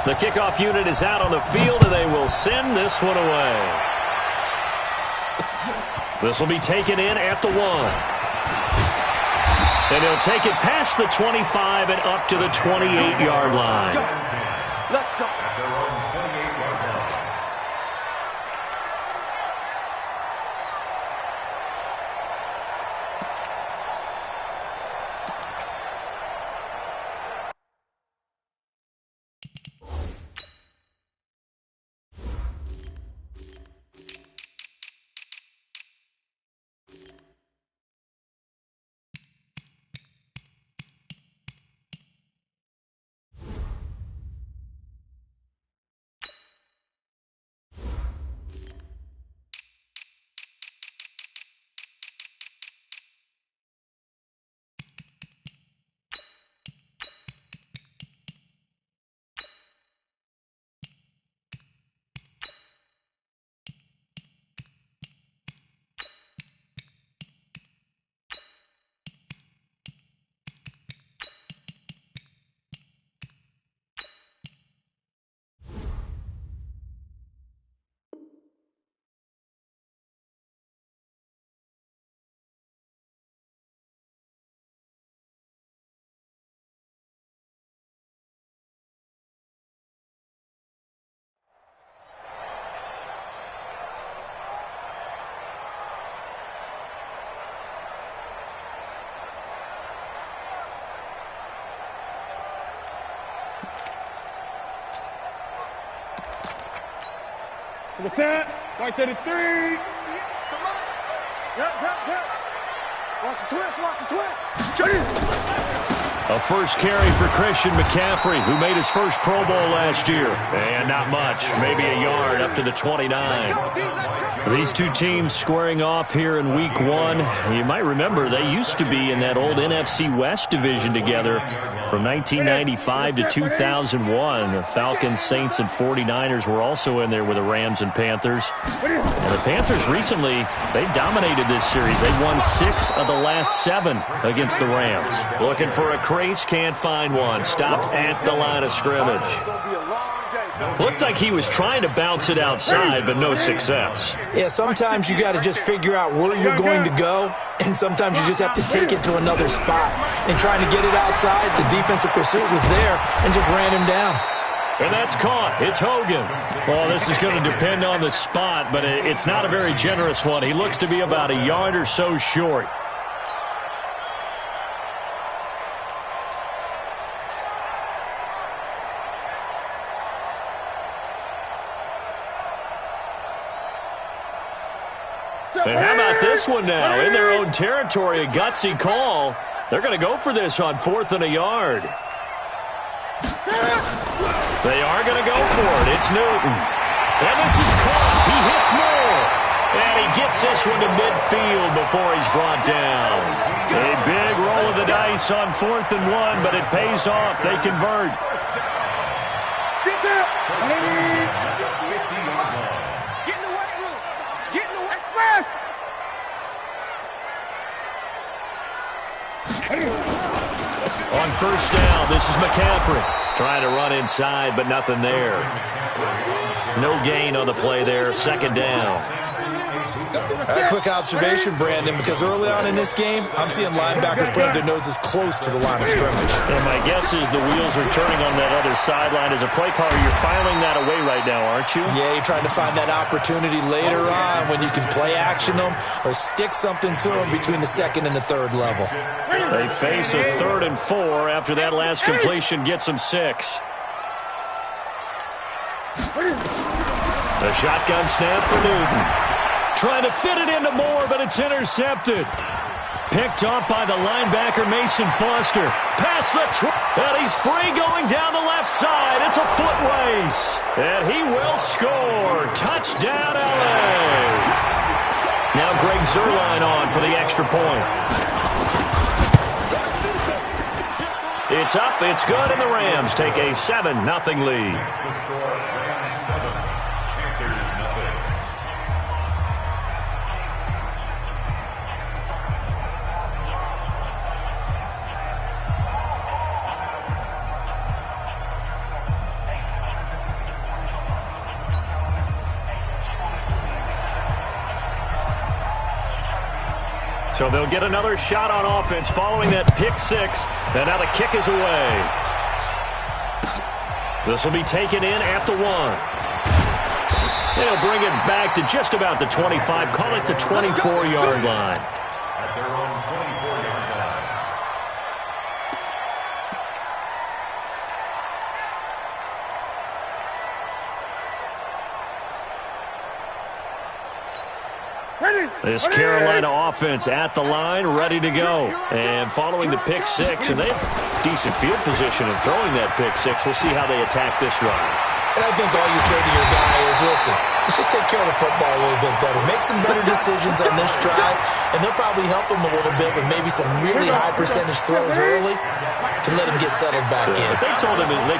The kickoff unit is out on the field, and they will send this one away. This will be taken in at the 1. And he'll take it past the 25 and up to the 28-yard line. Let's go. To the set, right to the 3. Come on. Yep. Watch the twist. A first carry for Christian McCaffrey, who made his first Pro Bowl last year. And not much, maybe a yard up to the 29. These two teams squaring off here in Week 1. You might remember they used to be in that old NFC West division together from 1995 to 2001. The Falcons, Saints, and 49ers were also in there with the Rams and Panthers. And the Panthers recently, they've dominated this series. They've won 6 of the last 7 against the Rams. Looking for a crease, can't find one. Stopped at the line of scrimmage. Looked like he was trying to bounce it outside, but no success. Yeah, sometimes you got to just figure out where you're going to go, and sometimes you just have to take it to another spot. And trying to get it outside, the defensive pursuit was there and just ran him down. And that's caught. It's Hogan. Well, this is going to depend on the spot, but it's not a very generous one. He looks to be about a yard or so short. And how about this one now? In their own territory, a gutsy call. They're going to go for this on 4th and a yard. They are going to go for it. It's Newton. And this is caught. He hits more. And he gets this one to midfield before he's brought down. A big roll of the dice on 4th and 1, but it pays off. They convert. On first down, this is McCaffrey. Trying to run inside, but nothing there. No gain on the play there. 2nd down. A quick observation, Brandon, because early on in this game, I'm seeing linebackers putting their noses close to the line of scrimmage. And my guess is the wheels are turning on that other sideline. As a play caller, you're filing that away right now, aren't you? Yeah, you're trying to find that opportunity later on when you can play action them or stick something to them between the 2nd and the 3rd level. They face a 3rd and 4 after that last completion gets them 6. The shotgun snap for Newton. Trying to fit it into Moore, but it's intercepted. Picked up by the linebacker, Mason Foster. Past the and he's free going down the left side. It's a foot race. And he will score. Touchdown, L.A. Now Greg Zuerlein on for the extra point. It's up, it's good, and the Rams take a 7-0 lead. So they'll get another shot on offense following that pick six. And now the kick is away. This will be taken in at the 1. They'll bring it back to just about the 25. Call it the 24-yard line. At their own 24-yard line. This Carolina offense at the line, ready to go. And following the pick six, and they have decent field position in throwing that pick six. We'll see how they attack this run. And I think all you say to your guy is, listen, let's just take care of the football a little bit better. Make some better decisions on this drive, and they'll probably help him a little bit with maybe some really high percentage throws early to let him get settled back in. But they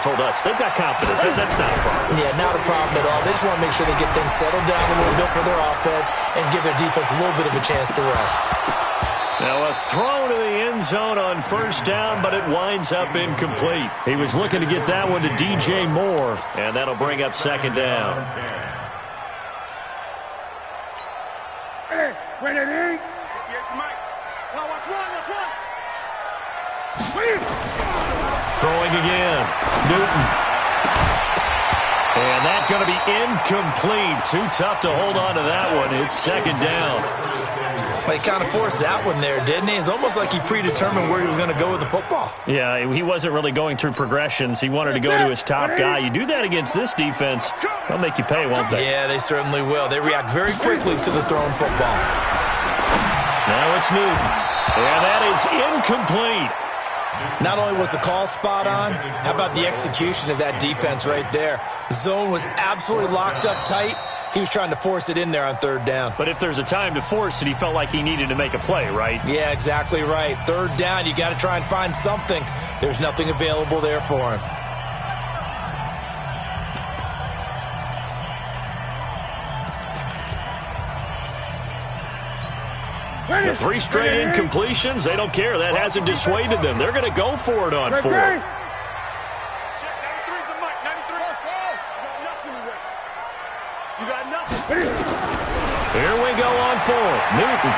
told us they've got confidence. That's not a problem. Yeah, not a problem at all. They just want to make sure they get things settled down a little bit for their offense and give their defense a little bit of a chance to rest. Now a throw to the end zone on first down, but it winds up incomplete. He was looking to get that one to DJ Moore, and that'll bring up second down. Ready? Throwing again. Newton. And that's going to be incomplete. Too tough to hold on to that one. It's second down. Well, he kind of forced that one there, didn't he? It's almost like he predetermined where he was going to go with the football. Yeah, he wasn't really going through progressions. He wanted to go to his top guy. You do that against this defense, they'll make you pay, won't they? Yeah, they certainly will. They react very quickly to the thrown football. Now it's Newton. And that is incomplete. Not only was the call spot on, how about the execution of that defense right there? The zone was absolutely locked up tight. He was trying to force it in there on third down. But if there's a time to force it, he felt like he needed to make a play, right? Yeah, exactly right. Third down, you got to try and find something. There's nothing available there for him. The 3 straight incompletions, they don't care. That hasn't dissuaded them. They're going to go for it on 4th. Here we go on 4th. Newton.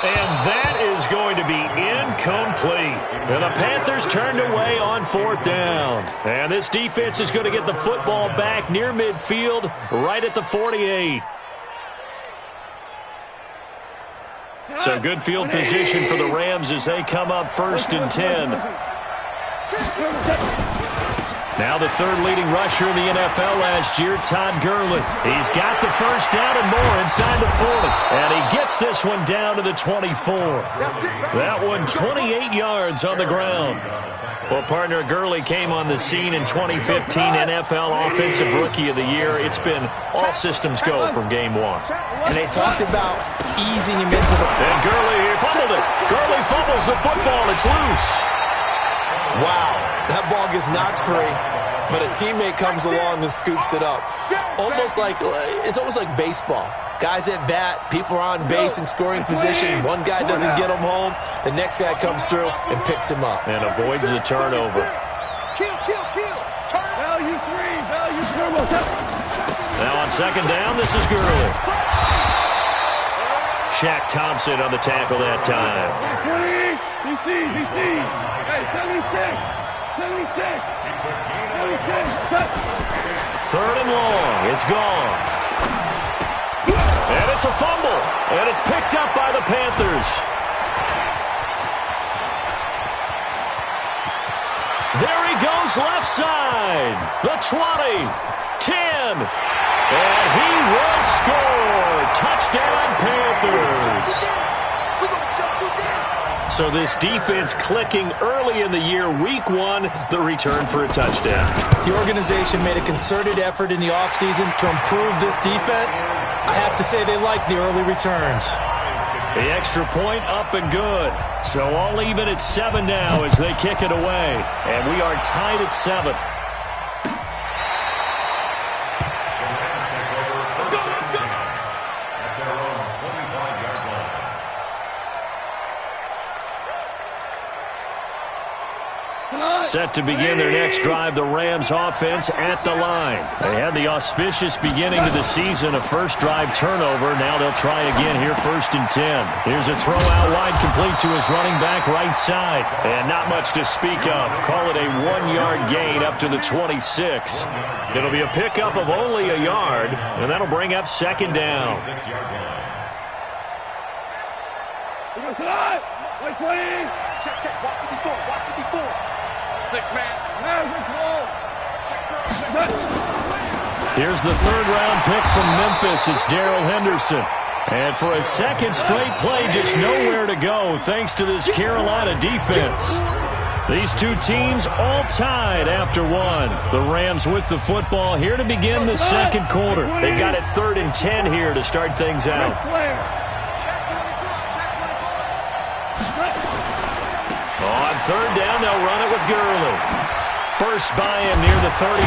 And that is going to be incomplete. And the Panthers turned away on 4th down. And this defense is going to get the football back near midfield, right at the 48. So good field position for the Rams as they come up 1st and 10. Now the 3rd leading rusher in the NFL last year, Todd Gurley. He's got the first down and more inside the 40. And he gets this one down to the 24. That one 28 yards on the ground. Well, partner, Gurley came on the scene in 2015 NFL Offensive Rookie of the Year. It's been all systems go from game 1. And they talked about easing him into the... And Gurley fumbled it. Gurley fumbles the football. It's loose. Wow, that ball gets knocked free, but a teammate comes along and scoops it up. It's almost like baseball. Guys at bat, people are on base in scoring position. One guy doesn't get him home, the next guy comes through and picks him up. And avoids the turnover. Kill. Value 3, value turbo. Now on second down, this is Gurley. Shaq Thompson on the tackle that time. BC. Hey, 76. 3rd and long. It's gone. And it's a fumble. And it's picked up by the Panthers. There he goes left side. The 20. 10. And he will score. Touchdown, Panthers. So this defense clicking early in the year, week 1, the return for a touchdown. The organization made a concerted effort in the offseason to improve this defense. I have to say they like the early returns. The extra point up and good. So all even at 7 now as they kick it away. And we are tied at 7. set to begin their next drive, the Rams offense at the line. They had the auspicious beginning to the season, a first drive turnover. Now they'll try again here, 1st and 10. Here's a throw out wide, complete to his running back right side. And not much to speak of. Call it a 1-yard gain up to the 26. It'll be a pickup of only a yard, and that'll bring up 2nd down. Wait, please. Check. Watch 54. Watch 54. 6-man. Here's the 3rd-round pick from Memphis. It's Darrell Henderson. And for a second straight play, just nowhere to go thanks to this Carolina defense. These two teams all tied after one. The Rams with the football here to begin the second quarter. They've got it 3rd and 10 here to start things out. On 3rd down, they'll run it with Gurley. First by him near the 35.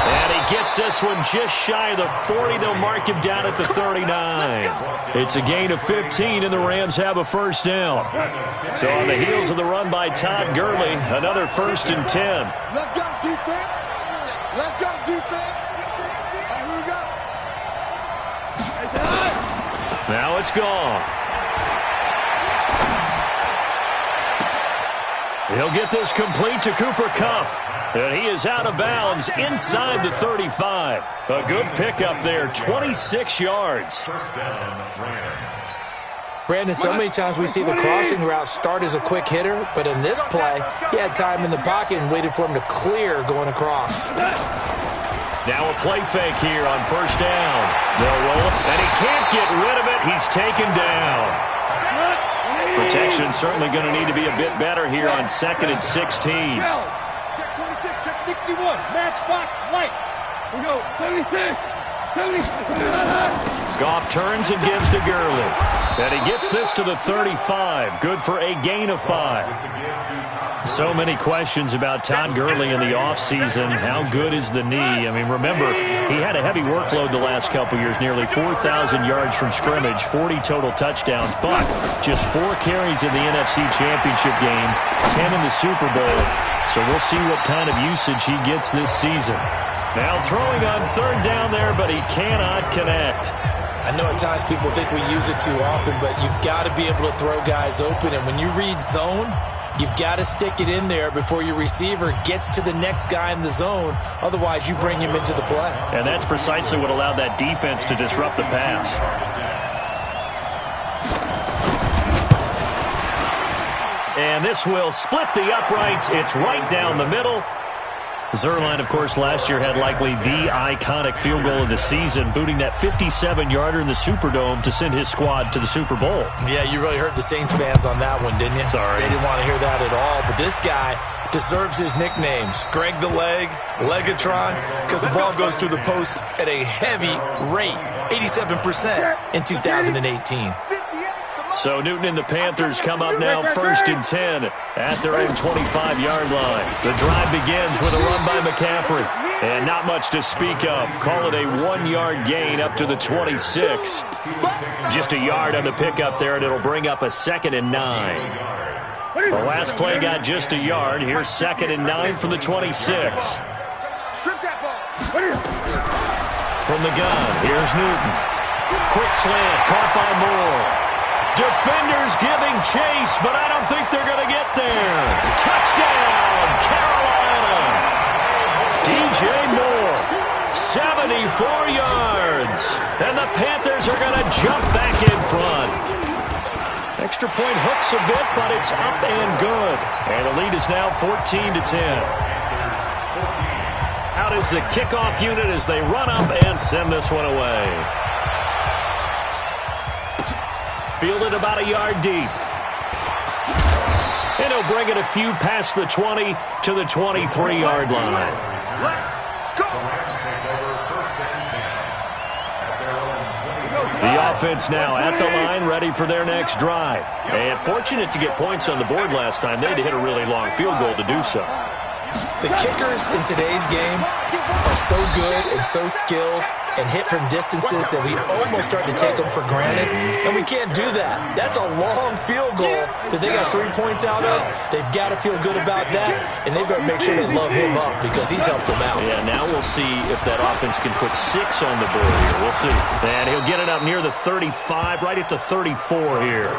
And he gets this one just shy of the 40. They'll mark him down at the 39. It's a gain of 15, and the Rams have a first down. So on the heels of the run by Todd Gurley, another 1st and 10. Let's go, defense. Let's go, defense. Here we go. Now it's gone. He'll get this complete to Cooper Kupp. And he is out of bounds inside the 35. A good pickup there, 26 yards. Brandon, so many times we see the crossing route start as a quick hitter, but in this play, he had time in the pocket and waited for him to clear going across. Now a play fake here on 1st down. They'll roll it, and he can't get rid of it. He's taken down. Protection certainly going to need to be a bit better here on 2nd and 16. Check 26, check 61. Matchbox lights. We go 76. 76. Goff turns and gives to Gurley. And he gets this to the 35. Good for a gain of 5. So many questions about Todd Gurley in the offseason. How good is the knee? I mean, remember, he had a heavy workload the last couple years, nearly 4,000 yards from scrimmage, 40 total touchdowns, but just 4 carries in the NFC Championship game, 10 in the Super Bowl. So we'll see what kind of usage he gets this season. Now throwing on 3rd down there, but he cannot connect. I know at times people think we use it too often, but you've got to be able to throw guys open. And when you read zone, you've got to stick it in there before your receiver gets to the next guy in the zone. Otherwise, you bring him into the play. And that's precisely what allowed that defense to disrupt the pass. And this will split the uprights. It's right down the middle. Zuerlein, of course, last year had likely the iconic field goal of the season, booting that 57-yarder in the Superdome to send his squad to the Super Bowl. Yeah, you really hurt the Saints fans on that one, didn't you? Sorry. They didn't want to hear that at all. But this guy deserves his nicknames. Greg the Leg, Legatron, because the ball goes through the post at a heavy rate, 87% in 2018. So Newton and the Panthers come up now 1st and 10 at their own 25-yard line. The drive begins with a run by McCaffrey. And not much to speak of. Call it a 1-yard gain up to the 26. Just a yard on the pickup there, and it'll bring up a 2nd and 9. The last play got just a yard. Here's 2nd and 9 from the 26. Strip that ball. From the gun, here's Newton. Quick slant, caught by Moore. Defenders giving chase, but I don't think they're going to get there. Touchdown, Carolina. DJ Moore, 74 yards. And the Panthers are going to jump back in front. Extra point hooks a bit, but it's up and good. And the lead is now 14-10. Out is the kickoff unit as they run up and send this one away. Fielded about a yard deep. And he'll bring it a few past the 20 to the 23-yard line. The offense now at the line, ready for their next drive. And fortunate to get points on the board last time. They had to hit a really long field goal to do so. The kickers in today's game are so good and so skilled and hit from distances that we almost start to take them for granted, and we can't do that. That's a long field goal that they got 3 points out of. They've got to feel good about that, and they better make sure they love him up because he's helped them out. Yeah, now we'll see if that offense can put 6 on the board here. We'll see. And he'll get it up near the 35, right at the 34 here.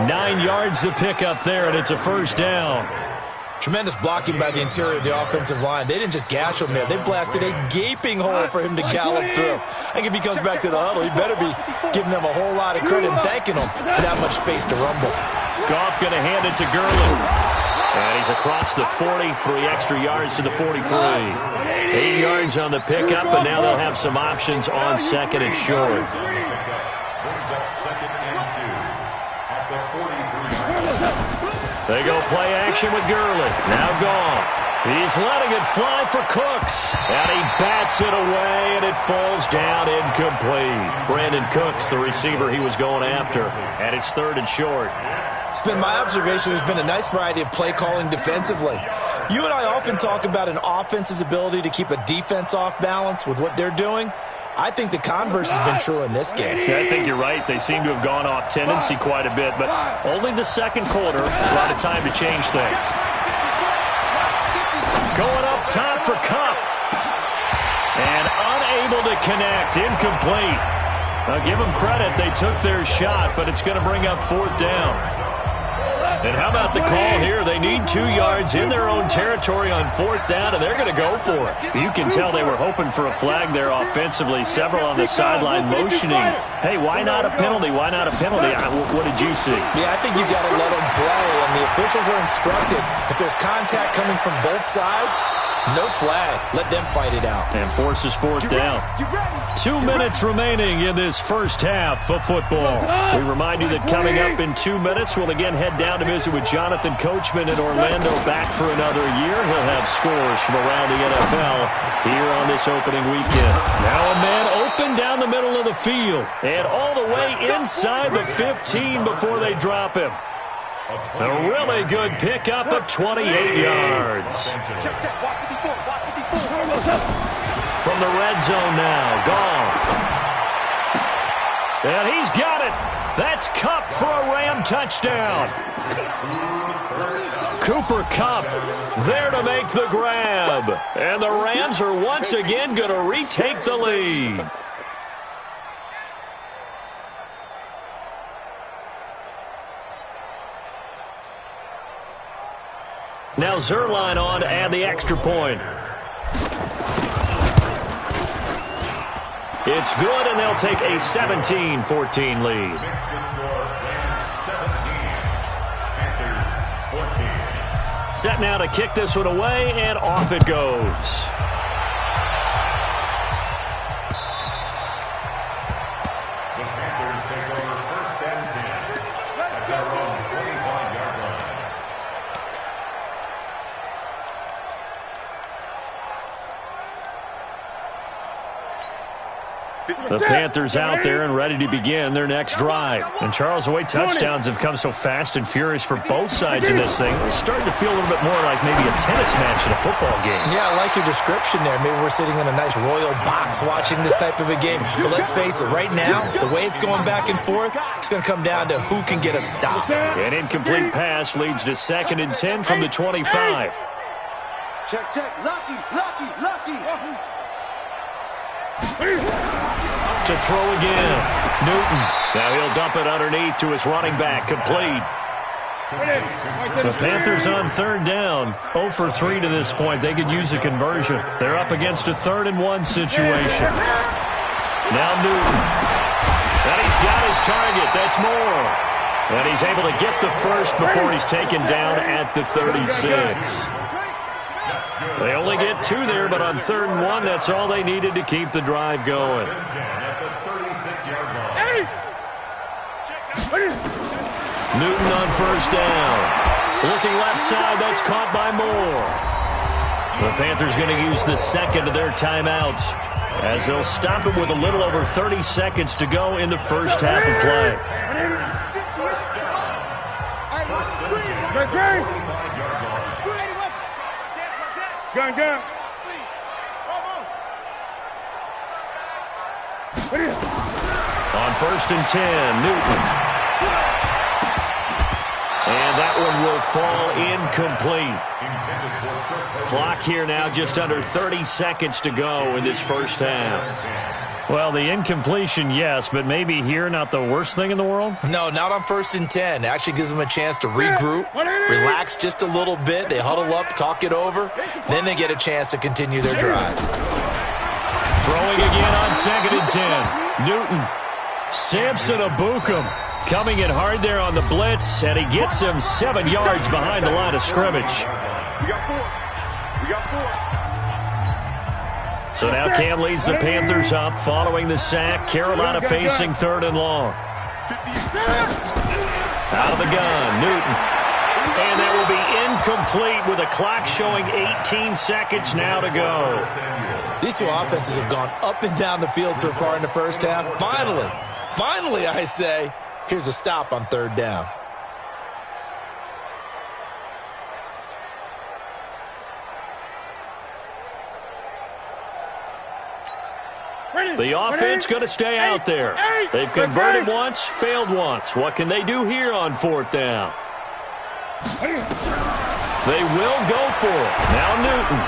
9 yards to pick up there, and it's a first down. Tremendous blocking by the interior of the offensive line. They didn't just gash him there. They blasted a gaping hole for him to gallop through. I think if he comes back to the huddle, he better be giving them a whole lot of credit and thanking them for that much space to rumble. Goff going to hand it to Gurley. And he's across the 40, 3 extra yards to the 43. 8 yards on the pickup, and now they'll have some options on second and short. Brings up second and 2 at the 43. They go play action with Gurley. Now Goff. He's letting it fly for Cooks. And he bats it away, and it falls down incomplete. Brandon Cooks, the receiver he was going after. And it's third and short. It's been my observation there's been a nice variety of play calling defensively. You and I often talk about an offense's ability to keep a defense off balance with what they're doing. I think the converse has been true in this game. Yeah, I think you're right. They seem to have gone off tendency quite a bit, but only the second quarter, a lot of time to change things. Going up top for Kupp. And unable to connect. Incomplete. Now, give them credit. They took their shot, but it's going to bring up fourth down. And how about the call here? They need 2 yards in their own territory on fourth down, and they're going to go for it. You can tell they were hoping for a flag there offensively. Several on the sideline motioning, hey, why not a penalty? Why not a penalty? What did you see? Yeah, I think you've got to let them play, and the officials are instructed. If there's contact coming from both sides, no flag. Let them fight it out. And forces fourth down. 2 minutes remaining in this first half of football. We remind you that coming up in 2 minutes, we'll again head down to visit with Jonathan Coachman in Orlando, back for another year. He'll have scores from around the NFL here on this opening weekend. Now a man open down the middle of the field and all the way inside the 15 before they drop him. A really good pickup of 28 yards. From the red zone now, Goff. And he's got it. That's Kupp for a Ram touchdown. Cooper Kupp there to make the grab. And the Rams are once again going to retake the lead. Now Zuerlein on to add the extra point. It's good, and they'll take a 17-14 lead. Set now to kick this one away, and off it goes. The Panthers take over first and 10 at their own 25-yard line. The Panthers out there and ready to begin their next drive. And Charles, the way touchdowns have come so fast and furious for both sides in this thing, it's starting to feel a little bit more like maybe a tennis match in a football game. Yeah, I like your description there. Maybe we're sitting in a nice royal box watching this type of a game. But let's face it, right now, the way it's going back and forth, it's going to come down to who can get a stop. An incomplete pass leads to 2nd and 10 from the 25. Check, check. Lucky. To throw again. Newton. Now he'll dump it underneath to his running back. Complete. The Panthers on third down. 0 for 3 to this point. They could use a conversion. They're up against a 3rd and 1 situation. Now Newton. And he's got his target. That's Moore. And he's able to get the first before he's taken down at the 36. They only get 2 there, but on 3rd and 1, that's all they needed to keep the drive going. Newton on first down. Looking left side, that's caught by Moore. The Panthers going to use the second of their timeouts as they'll stop him with a little over 30 seconds to go in the first half of play. Gun. On 1st and 10, Newton. And that one will fall incomplete. Clock here now just under 30 seconds to go in this first half. Well, the incompletion, yes, but maybe here not the worst thing in the world? No, not on 1st and 10. It actually gives them a chance to regroup, relax just a little bit. They huddle up, talk it over. Then they get a chance to continue their drive. Throwing again on 2nd and 10. Newton. Samson Ebukam coming in hard there on the blitz, and he gets him 7 yards behind the line of scrimmage. We got 4. So now Cam leads the Panthers up following the sack. Carolina facing 3rd and long. Out of the gun, Newton. And that will be incomplete with a clock showing 18 seconds now to go. These two offenses have gone up and down the field so far in the first half. Finally, I say, here's a stop on 3rd down. The offense going to stay out there. They've converted once, failed once. What can they do here on 4th down? They will go for it. Now Newton.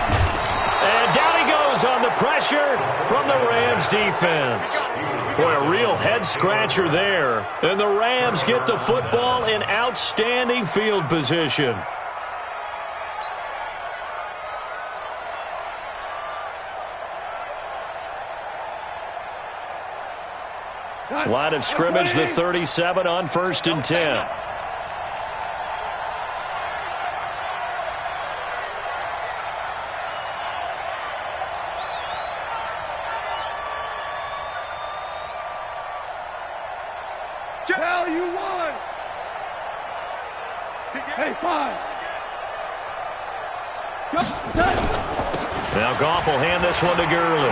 And down he goes on the pressure from the Rams defense. Boy, a real head-scratcher there. And the Rams get the football in outstanding field position. Line of scrimmage, the 37 on 1st and 10. Well, you won. Hey, 5. Now Goff will hand this one to Gurley.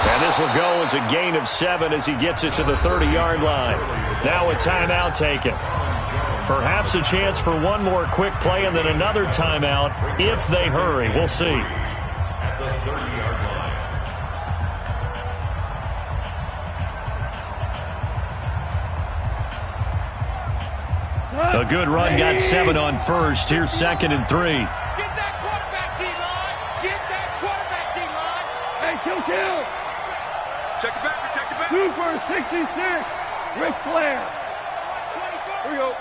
And this will go as a gain of 7 as he gets it to the 30-yard line. Now a timeout taken. Perhaps a chance for one more quick play and then another timeout if they hurry. We'll see. At the 30-yard line. A good run got 7 on 1st. Here's 2nd and 3. Get that quarterback, D-line. Get that quarterback, D-line. Hey, kill. Check it back. 2 for 66. Ric Flair. Here we go.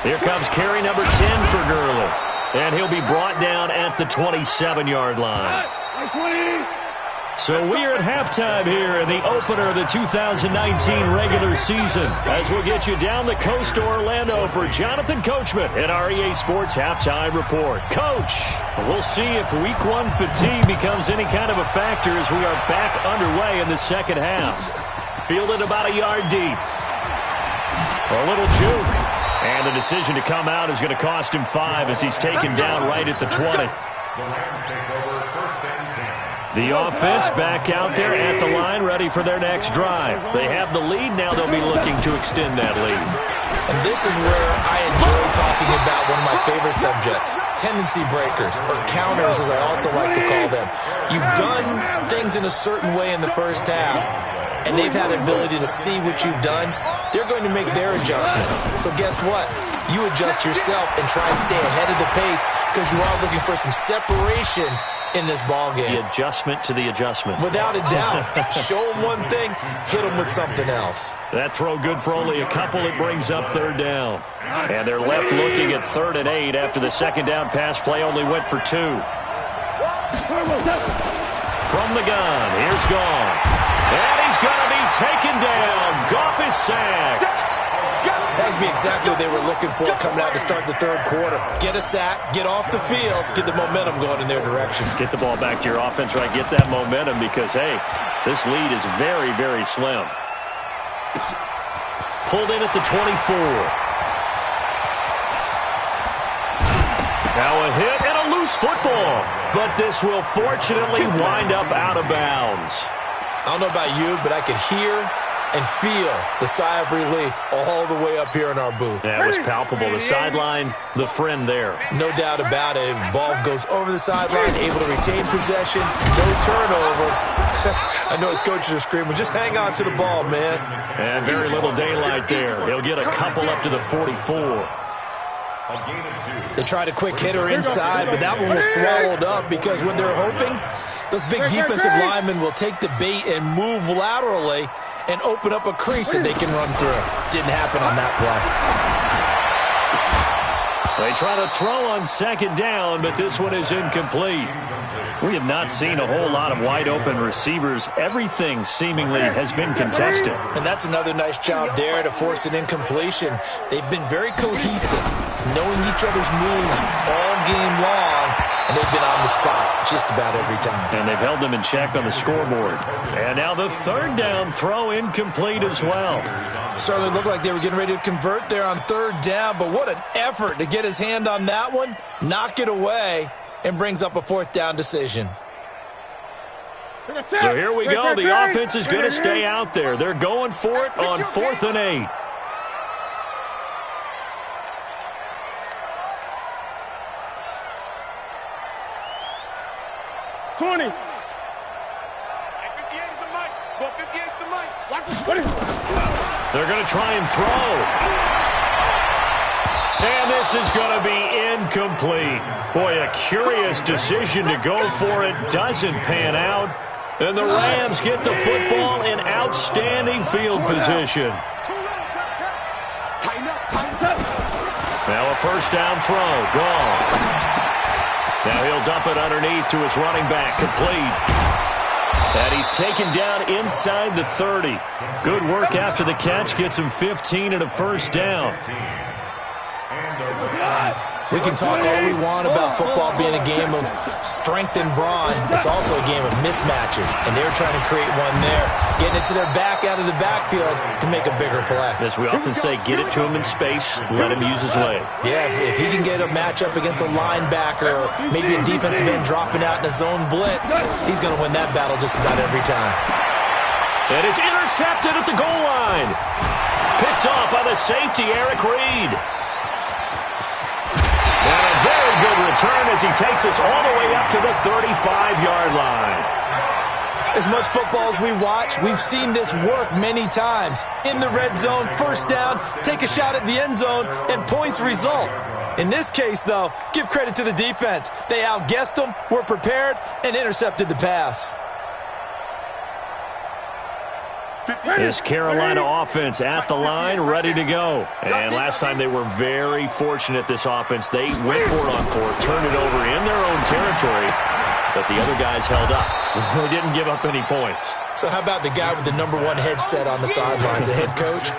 Here comes carry number 10 for Gurley. And he'll be brought down at the 27-yard line. So we are at halftime here in the opener of the 2019 regular season, as we'll get you down the coast to Orlando for Jonathan Coachman at our EA Sports Halftime Report. Coach, we'll see if Week 1 fatigue becomes any kind of a factor as we are back underway in the second half. Fielded about a yard deep. A little juke. And the decision to come out is going to cost him 5 as he's taken down right at the 20. The Rams take over 1st and 10. The offense back out there at the line, ready for their next drive. They have the lead. Now they'll be looking to extend that lead. And this is where I enjoy talking about one of my favorite subjects, tendency breakers, or counters as I also like to call them. You've done things in a certain way in the first half, and they've had the ability to see what you've done. They're going to make their adjustments. So guess what? You adjust yourself and try and stay ahead of the pace because you are looking for some separation in this ball game. The adjustment to the adjustment. Without a doubt. Show them one thing, hit them with something else. That throw good for only a couple. It brings up 3rd down. And they're left looking at 3rd and 8 after the second down pass play only went for 2. From the gun, here's Goff. And he's going to be taken down. Goff is sacked. That would be exactly what they were looking for coming out to start the 3rd quarter. Get a sack, get off the field, get the momentum going in their direction. Get the ball back to your offense, right? Get that momentum because, hey, this lead is very, very slim. Pulled in at the 24. Now a hit and a loose football. But this will fortunately wind up out of bounds. I don't know about you, but I could hear and feel the sigh of relief all the way up here in our booth. That was palpable. The sideline, the friend there. No doubt about it. Ball goes over the sideline, able to retain possession, no turnover. I know his coaches are screaming, just hang on to the ball, man. And very little daylight there. He'll get a couple up to the 44. They tried a quick hitter inside, but that one was swallowed up because when they're hoping, those big defensive linemen will take the bait and move laterally and open up a crease that they can run through. Didn't happen on that play. They try to throw on second down, but this one is incomplete. We have not seen a whole lot of wide-open receivers. Everything seemingly has been contested. And that's another nice job there to force an incompletion. They've been very cohesive, knowing each other's moves all game long, and they've been on the spot just about every time. And they've held them in check on the scoreboard. And now the third down throw incomplete as well. Certainly looked like they were getting ready to convert there on third down, but what an effort to get his hand on that one, knock it away, and brings up a fourth down decision. So here we go. The offense is going to stay out there. They're going for it on 4th and 8. They're going to try and throw. And this is going to be incomplete. Boy, a curious decision to go for it. Doesn't pan out. And the Rams get the football in outstanding field position. Now a first down throw. Gone. Now he'll dump it underneath to his running back. Complete. And he's taken down inside the 30. Good work after the catch. Gets him 15 and a first down. We can talk all we want about football being a game of strength and brawn. It's also a game of mismatches, and they're trying to create one there, getting it to their back out of the backfield to make a bigger play. As we often say, get it to him in space, let him use his leg. Yeah, if he can get a matchup against a linebacker or maybe a defensive end dropping out in a zone blitz, he's going to win that battle just about every time. And it's intercepted at the goal line. Picked off by the safety, Eric Reed. And a very good return as he takes us all the way up to the 35-yard line. As much football as we watch, we've seen this work many times. In the red zone, first down, take a shot at the end zone, and points result. In this case, though, give credit to the defense. They outguessed them, were prepared, and intercepted the pass. This Carolina offense at the line, ready to go. And last time they were very fortunate, this offense. They went for it on fourth, turned it over in their own territory, but the other guys held up. They didn't give up any points. So how about the guy with the #1 headset on the sidelines, the head coach?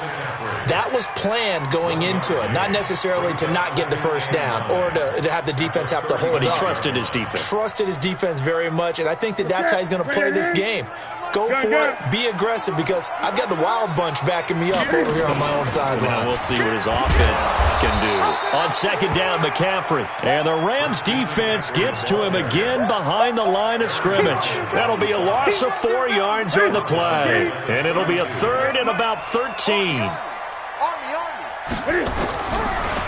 That was planned going into it, not necessarily to not get the first down or to have the defense have to hold up. But he trusted his defense. Trusted his defense very much, and I think that's how he's going to play this game. Go for it, be aggressive, because I've got the wild bunch backing me up over here on my own sideline. Now we'll see what his offense can do. On second down, McCaffrey. And the Rams defense gets to him again behind the line of scrimmage. That'll be a loss of 4 yards on the play. And it'll be a third and about 13.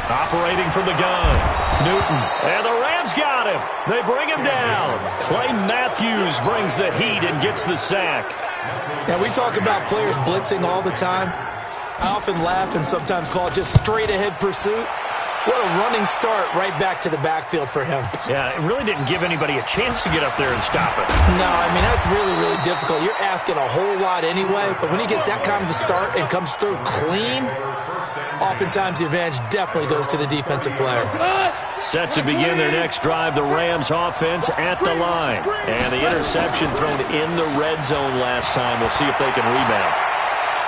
Operating from the gun, Newton. And the Rams got him. They bring him down. Clay Matthews brings the heat and gets the sack. Now, we talk about players blitzing all the time. I often laugh and sometimes call it just straight-ahead pursuit. What a running start right back to the backfield for him. Yeah, it really didn't give anybody a chance to get up there and stop it. No, I mean, that's really, really difficult. You're asking a whole lot anyway, but when he gets that kind of a start and comes through clean, oftentimes the advantage definitely goes to the defensive player. Set to begin their next drive, the Rams offense at the line. And the interception thrown in the red zone last time. We'll see if they can rebound.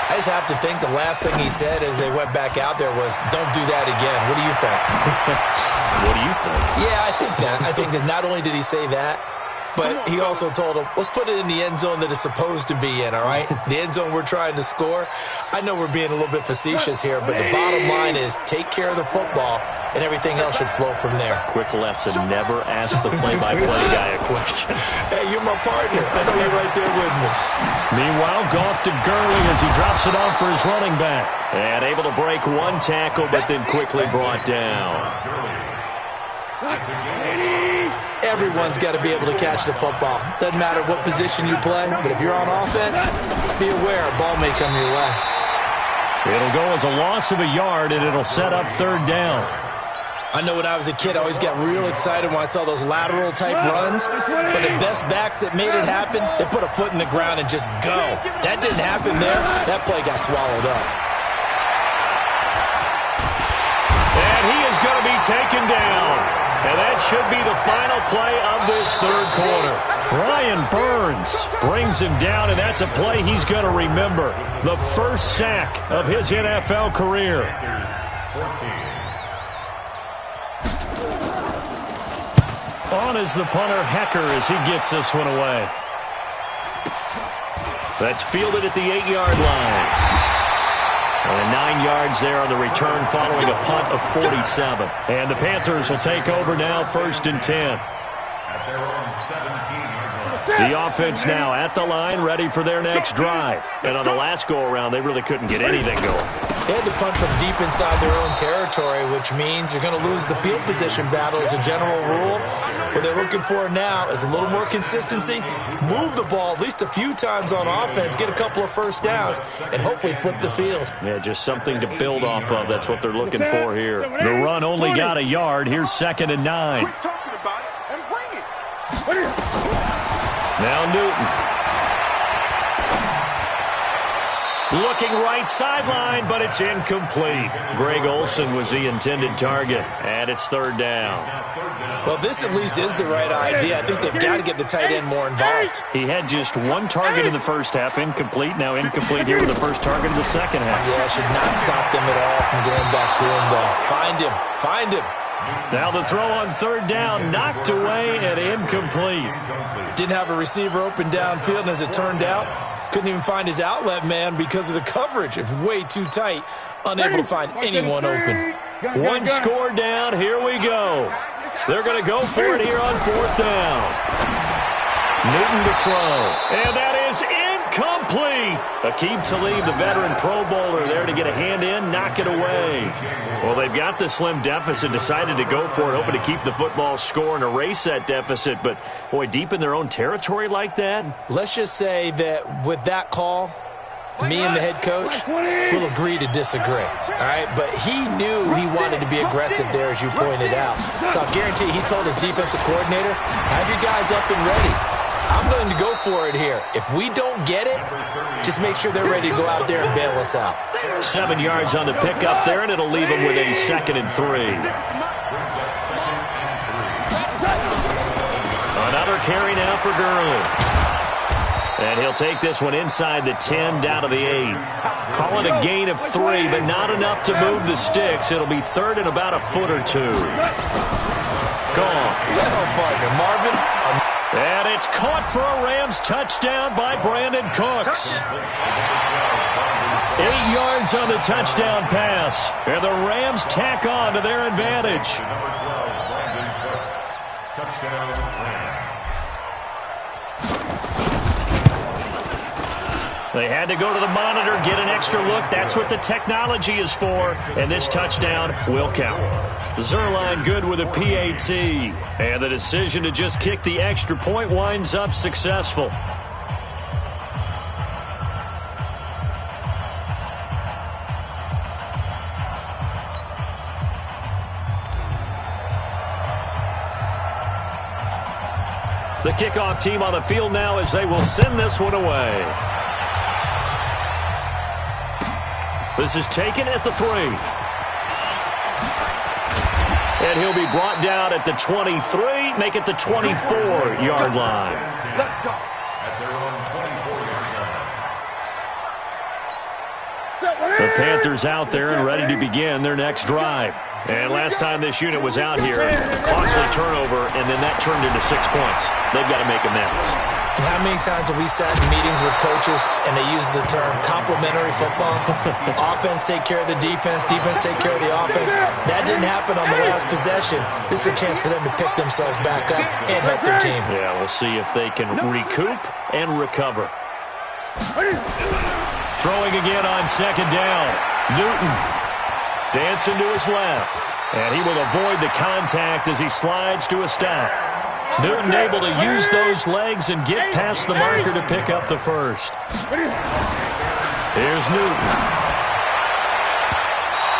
I just have to think the last thing he said as they went back out there was, don't do that again. What do you think? What do you think? Yeah, I think that. I think that not only did he say that, but he also told him, let's put it in the end zone that it's supposed to be in, all right? The end zone we're trying to score. I know we're being a little bit facetious here, but the bottom line is take care of the football, and everything else should flow from there. Quick lesson, never ask the play-by-play guy a question. Hey, you're my partner. I know you're right there with me. Meanwhile, Goff to Gurley as he drops it off for his running back. And able to break one tackle, but then quickly brought down. Everyone's got to be able to catch the football. Doesn't matter what position you play, but if you're on offense, be aware a ball may come your way. It'll go as a loss of a yard, and it'll set up third down. I know when I was a kid, I always got real excited when I saw those lateral-type runs. But the best backs that made it happen, they put a foot in the ground and just go. That didn't happen there. That play got swallowed up. And he is going to be taken down. And that should be the final play of this third quarter. Brian Burns brings him down, and that's a play he's going to remember. The first sack of his NFL career. On is the punter, Hecker, as he gets this one away. That's fielded at the 8-yard line. And 9 yards there on the return following a punt of 47. And the Panthers will take over now, 1st and 10. At their own 17-yard line. The offense now at the line, ready for their next drive. And on the last go-around, they really couldn't get anything going. They had to punt from deep inside their own territory, which means you're going to lose the field position battle as a general rule. What they're looking for now is a little more consistency, move the ball at least a few times on offense, get a couple of first downs, and hopefully flip the field. Yeah, just something to build off of. That's what they're looking for here. The run only got a yard. Here's 2nd and 9. Quit talking about it and bring it. Now Newton. Looking right sideline, but it's incomplete. Greg Olsen was the intended target, and it's 3rd down. Well, this at least is the right idea. I think they've got to get the tight end more involved. He had just one target in the first half, incomplete. Now incomplete here with the first target in the second half. Yeah, should not stop them at all from going back to him, though. Find him. Find him. Now the throw on 3rd down, knocked away and incomplete. Didn't have a receiver open downfield, and as it turned out, couldn't even find his outlet man because of the coverage. It's way too tight. Unable to find anyone open. One score down. Here we go. They're going to go for it here on 4th down. Newton to throw. And that is incomplete. Aqib Talib, the veteran Pro Bowler, there to get a hand in, knock it away. Well, they've got the slim deficit, decided to go for it, hoping to keep the football score and erase that deficit. But, boy, deep in their own territory like that? Let's just say that with that call, me and the head coach will agree to disagree, all right? But he knew he wanted to be aggressive there, as you pointed out. So I guarantee he told his defensive coordinator, have your guys up and ready. I'm going to go for it here. If we don't get it, just make sure they're ready to go out there and bail us out. 7 yards on the pickup there, and it'll leave them with a 2nd and 3. Another carry now for Gurley. And he'll take this one inside the 10, down to the 8. Call it a gain of 3, but not enough to move the sticks. It'll be 3rd and about a foot or 2. Gone. Well, partner, Marvin. And it's caught for a Rams touchdown by Brandon Cooks. 8 yards on the touchdown pass. And the Rams tack on to their advantage. Number 12, Brandon Cooks. Touchdown, Rams. They had to go to the monitor, get an extra look. That's what the technology is for. And this touchdown will count. Zuerlein good with a PAT. And the decision to just kick the extra point winds up successful. The kickoff team on the field now as they will send this one away. This is taken at the 3. And he'll be brought down at the 23, make it the 24-yard line. Let's go. At their own 24-yard line. The Panthers out there and ready to begin their next drive. And last time this unit was out here, costly turnover, and then that turned into 6 points. They've got to make amends. And how many times have we sat in meetings with coaches and they use the term complementary football? Offense take care of the defense take care of the offense. That didn't happen on the last possession. This is a chance for them to pick themselves back up and help their team. Yeah, we'll see if they can recoup and recover. Throwing again on second down. Newton dancing to his left. And he will avoid the contact as he slides to a stop. Newton able to use those legs and get past the marker to pick up the first. Here's Newton.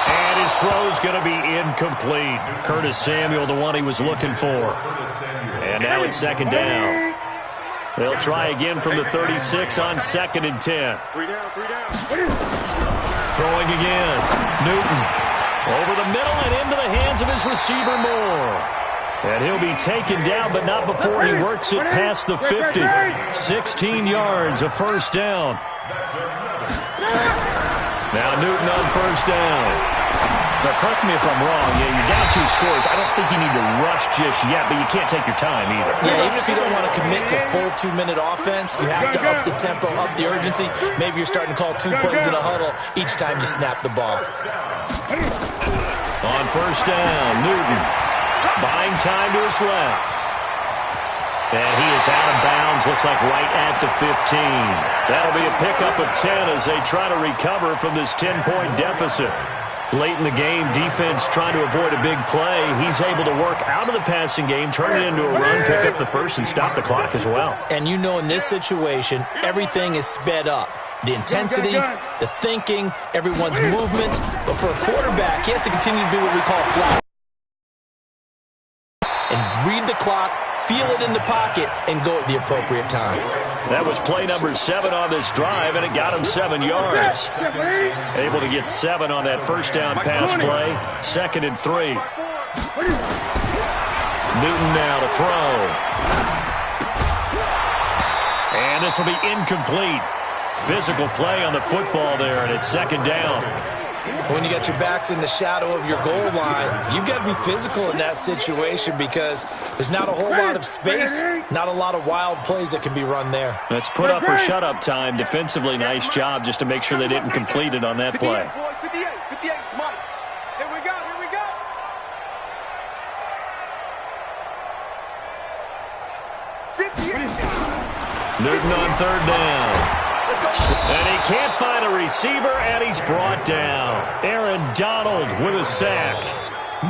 And his throw's going to be incomplete. Curtis Samuel, the one he was looking for. And now it's second down. They'll try again from the 36 on 2nd and 10. Throwing again. Newton over the middle and into the hands of his receiver Moore. And he'll be taken down, but not before he works it past the 50. 16 yards, a first down. Now Newton on first down. Now, correct me if I'm wrong. Yeah, you're down 2 scores. I don't think you need to rush just yet, but you can't take your time either. Yeah, even if you don't want to commit to full 2-minute offense, you have to up the tempo, up the urgency. Maybe you're starting to call 2 plays in a huddle each time you snap the ball. On first down, Newton buying time to his left. And he is out of bounds, looks like right at the 15. That'll be a pickup of 10 as they try to recover from this 10-point deficit. Late in the game, defense trying to avoid a big play. He's able to work out of the passing game, turn it into a run, pick up the first, and stop the clock as well. And you know in this situation, everything is sped up. The intensity, the thinking, everyone's movement. But for a quarterback, he has to continue to do what we call flat. And read the clock, feel it in the pocket, and go at the appropriate time. That was play number 7 on this drive, and it got him 7 yards. Able to get 7 on that first down pass play. 2nd and 3. Newton now to throw. And this will be incomplete. Physical play on the football there, and it's 2nd down. When you got your backs in the shadow of your goal line, you've got to be physical in that situation because there's not a whole lot of space, not a lot of wild plays that can be run there. That's put up or shut up time. Defensively, nice job just to make sure they didn't complete it on that play. 58, Mike. Here we go. Newton on third down. And he can't find a receiver, and he's brought down. Aaron Donald with a sack.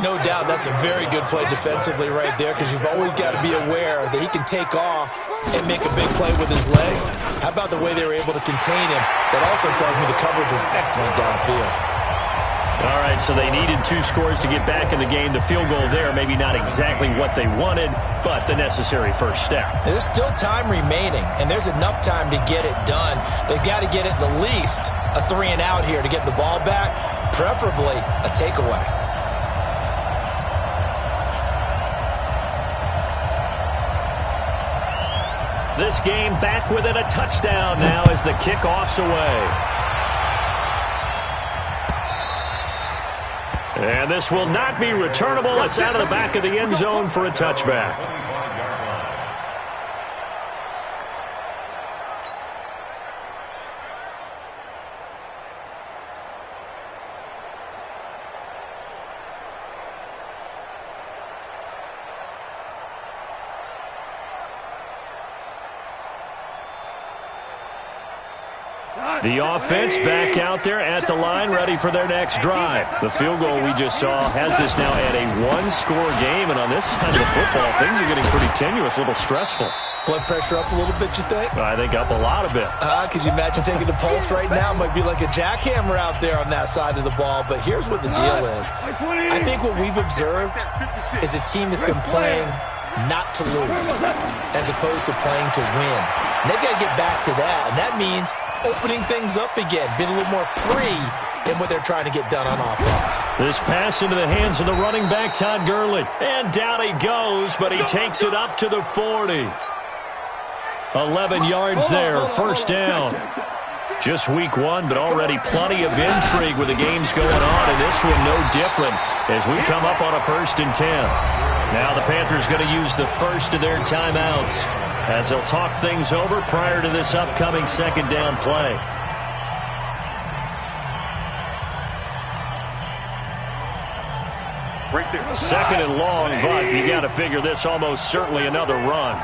No doubt that's a very good play defensively right there because you've always got to be aware that he can take off and make a big play with his legs. How about the way they were able to contain him? That also tells me the coverage was excellent downfield. All right, so they needed 2 scores to get back in the game. The field goal there, maybe not exactly what they wanted, but the necessary first step. There's still time remaining, and there's enough time to get it done. They've got to get at the least a 3-and-out here to get the ball back, preferably a takeaway. This game back within a touchdown now as the kickoff's away. And this will not be returnable. It's out of the back of the end zone for a touchback. The offense back out there at the line, ready for their next drive. The field goal we just saw has this now at a 1-score game, and on this side of the football, things are getting pretty tenuous, a little stressful. Blood pressure up a little bit, you think? I think up a lot of it. Could you imagine taking the pulse right now? Might be like a jackhammer out there on that side of the ball, but here's what the deal is. I think what we've observed is a team that's been playing not to lose as opposed to playing to win. And they've got to get back to that, and that means opening things up again, being a little more free in what they're trying to get done on offense. This pass into the hands of the running back, Todd Gurley. And down he goes, but he takes it up to the 40. 11 yards there, first down. Just week 1, but already plenty of intrigue with the games going on, and this one no different as we come up on a 1st and 10. Now the Panthers going to use the first of their timeouts as they'll talk things over prior to this upcoming 2nd down play. Right there. 2nd and long, but you got to figure this almost certainly another run.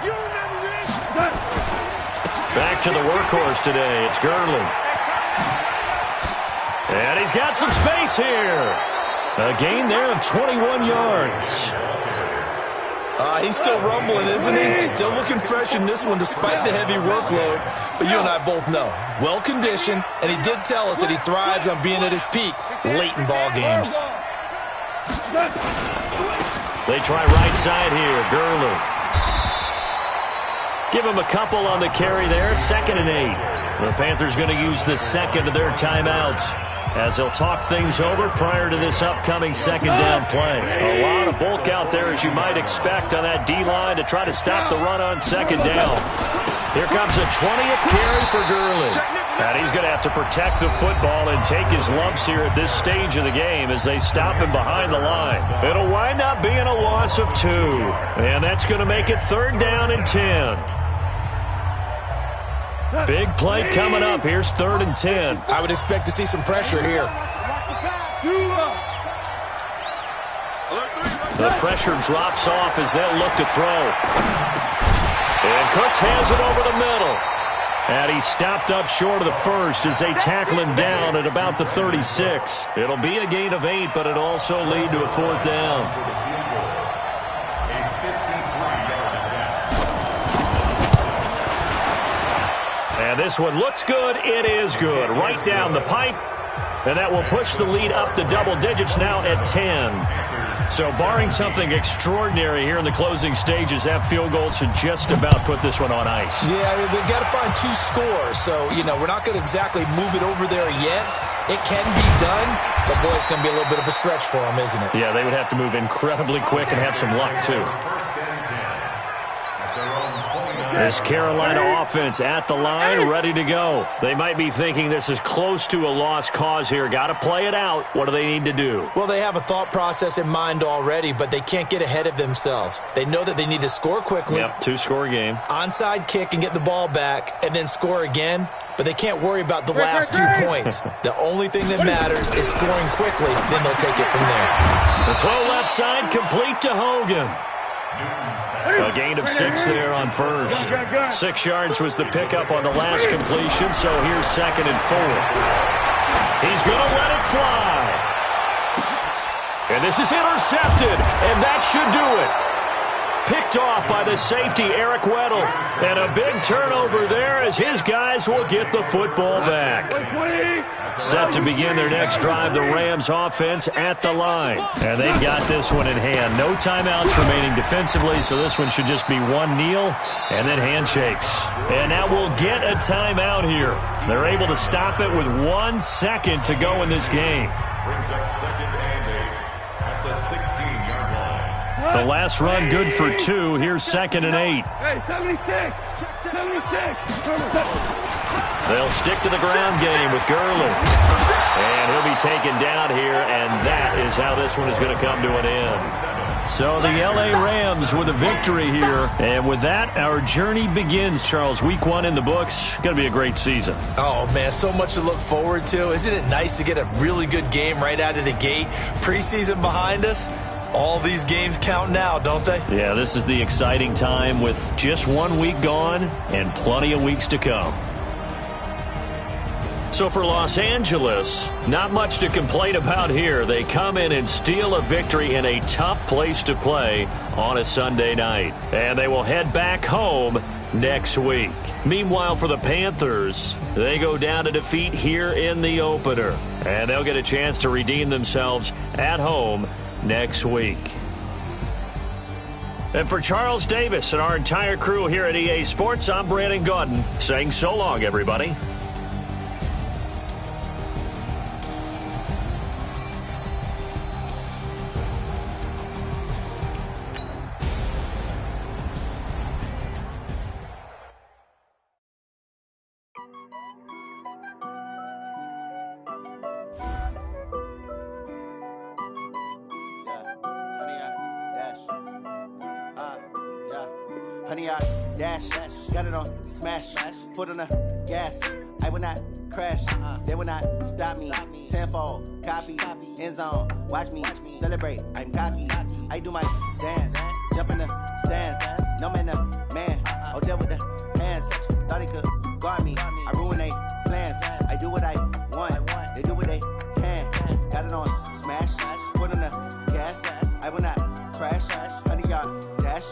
Back to the workhorse today. It's Gurley. And he's got some space here. A gain there of 21 yards. He's still rumbling, isn't he? Still looking fresh in this one despite the heavy workload. But you and I both know, well-conditioned, and he did tell us that he thrives on being at his peak late in ball games. They try right side here. Gurley. Give him a couple on the carry there. 2nd and 8. The Panthers going to use the second of their timeouts as they'll talk things over prior to this upcoming 2nd down play. A lot of bulk out there, as you might expect, on that D-line to try to stop the run on 2nd down. Here comes a 20th carry for Gurley. And he's going to have to protect the football and take his lumps here at this stage of the game as they stop him behind the line. It'll wind up being a loss of 2. And that's going to make it 3rd down and 10. Big play coming up. Here's 3rd and 10. I would expect to see some pressure here. The pressure drops off as they'll look to throw. And Cooks has it over the middle. And he's stopped up short of the first as they tackle him down at about the 36. It'll be a gain of 8, but it'll also lead to a 4th down. And this one looks good. It is good. Right down the pipe. And that will push the lead up to double digits now at 10. So barring something extraordinary here in the closing stages, that field goal should just about put this one on ice. Yeah, they've got to find 2 scores. So, we're not going to exactly move it over there yet. It can be done, but, boy, it's going to be a little bit of a stretch for them, isn't it? Yeah, they would have to move incredibly quick and have some luck, too. This Carolina offense at the line, ready to go. They might be thinking this is close to a lost cause here. Got to play it out. What do they need to do? Well, they have a thought process in mind already, but they can't get ahead of themselves. They know that they need to score quickly. Yep, 2-score game. Onside kick and get the ball back, and then score again. But they can't worry about the last 2 points. The only thing that matters is scoring quickly. Then they'll take it from there. The throw left side complete to Hogan. A gain of 6 there on first. 6 yards was the pickup on the last completion, so here's 2nd and 4. He's going to let it fly. And this is intercepted, and that should do it. Picked off by the safety, Eric Weddle. And a big turnover there as his guys will get the football back. Set to begin their next drive, the Rams offense at the line. And they've got this one in hand. No timeouts remaining defensively, so this one should just be one kneel and then handshakes. And now we'll get a timeout here. They're able to stop it with 1 second to go in this game. Brings up 2nd and 8 at the 16-yard line. The last run good for 2. Here's 2nd and 8. Hey, 76! 76! They'll stick to the ground game with Gurley. And he'll be taken down here, and that is how this one is going to come to an end. So the L.A. Rams with a victory here. And with that, our journey begins, Charles. Week 1 in the books. Going to be a great season. Oh, man, so much to look forward to. Isn't it nice to get a really good game right out of the gate? Preseason behind us. All these games count now, don't they? Yeah, this is the exciting time with just 1 week gone and plenty of weeks to come. So for Los Angeles, not much to complain about here. They come in and steal a victory in a tough place to play on a Sunday night. And they will head back home next week. Meanwhile, for the Panthers, they go down to defeat here in the opener. And they'll get a chance to redeem themselves at home next week. And for Charles Davis and our entire crew here at EA Sports, I'm Brandon Gaudin saying so long, everybody. 100 yard dash. Got it on smash. Foot on the gas. I will not crash. They will not stop me. Tenfold, copy, end zone. Watch me celebrate. I'm cocky. I do my dance. Jump in the stands. No man, the man. Oh, there with the hands. Thought he could guard me. I ruin they plans. I do what I want. They do what they can. Got it on smash. Foot on the gas. I will not crash. 100 yard dash.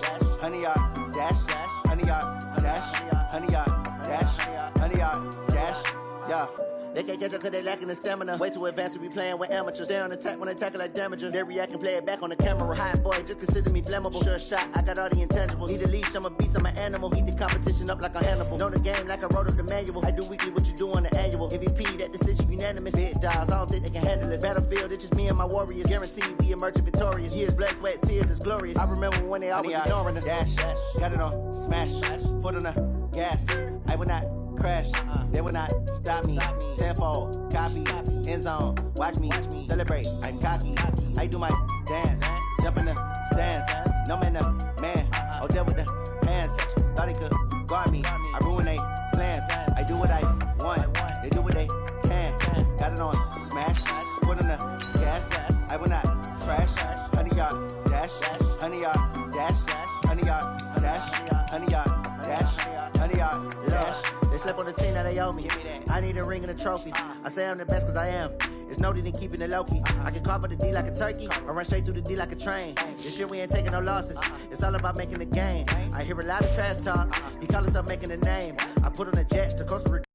100 yard dash. 100 yard dash. 100 yard dash. 100 yard dash. Yeah. They can't catch up cause they lacking the stamina. Way too advanced to be playing with amateurs. Stay on attack when they tackle like damager. They react and play it back on the camera. Hot boy, just consider me flammable. Sure shot, I got all the intangibles. Need a leash, I'm a beast, I'm an animal. Heat the competition up like a Hannibal. Know the game like I wrote up the manual. I do weekly what you do on the annual. MVP, that decision unanimous. Big dogs, I don't think they can handle it. Battlefield, it's just me and my warriors. Guaranteed we emerging victorious. Years, blood, sweat, tears, it's glorious. I remember when they always ignoring us. Dash, got it on smash. Foot on the gas. I will not crash. They will not stop me. Tenfold, copy, end zone. Watch me celebrate. I'm cocky. I do my dance. Jump in the stands. No man, the man. Oh, there with the hands. Thought he could guard me. I ruin they plans. I do what I want. They do what they can. Got it on smash. Foot on the gas. I will not crash. 100 yard dash. 100 yard dash. 100 yard dash. 100 yard dash. 100 yard dash. They slept on the team, now they owe me. I need a ring and a trophy. I say I'm the best cause I am. It's no need in keeping it low-key. I can carve up the D like a turkey or run straight through the D like a train. This year we ain't taking no losses. It's all about making the game. I hear a lot of trash talk. He call himself making a name. I put on the jets to Costa Rica.